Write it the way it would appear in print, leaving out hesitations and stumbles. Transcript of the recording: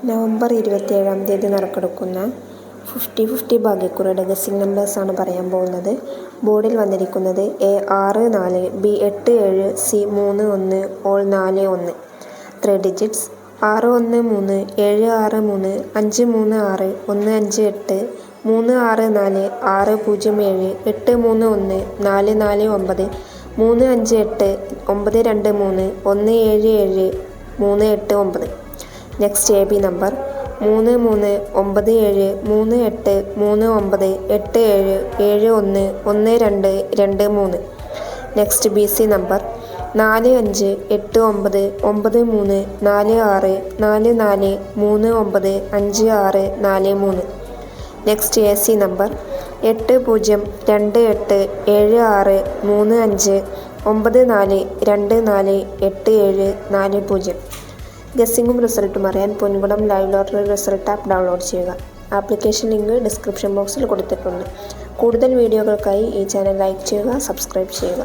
November 27-ാം തീയതി നറുക്കെടുക്കുന്ന 50-50 ഭാഗ്യക്കുറിയുടെ guessing നമ്പേഴ്സാണ് പറയാൻ പോകുന്നത്. ബോർഡിൽ വന്നിരിക്കുന്നത് A64, B87, C31, all 41. 3 digits 613, 763, 536, 158, 364, 607, 831, 449, 358, 923, 177, 389. Next AB number 33973877711223. Next BC number 45894644395643. Next AC number 8028363594248740. ഗസ്സിങ്ങും റിസൾട്ടും അറിയാൻ Ponkudam live lottery result app download ചെയ്യുക. ആപ്ലിക്കേഷൻ ലിങ്ക് ഡിസ്ക്രിപ്ഷൻ ബോക്സിൽ കൊടുത്തിട്ടുണ്ട്. കൂടുതൽ വീഡിയോകൾക്കായി ഈ ചാനൽ ലൈക്ക് ചെയ്യുക, സബ്സ്ക്രൈബ് ചെയ്യുക.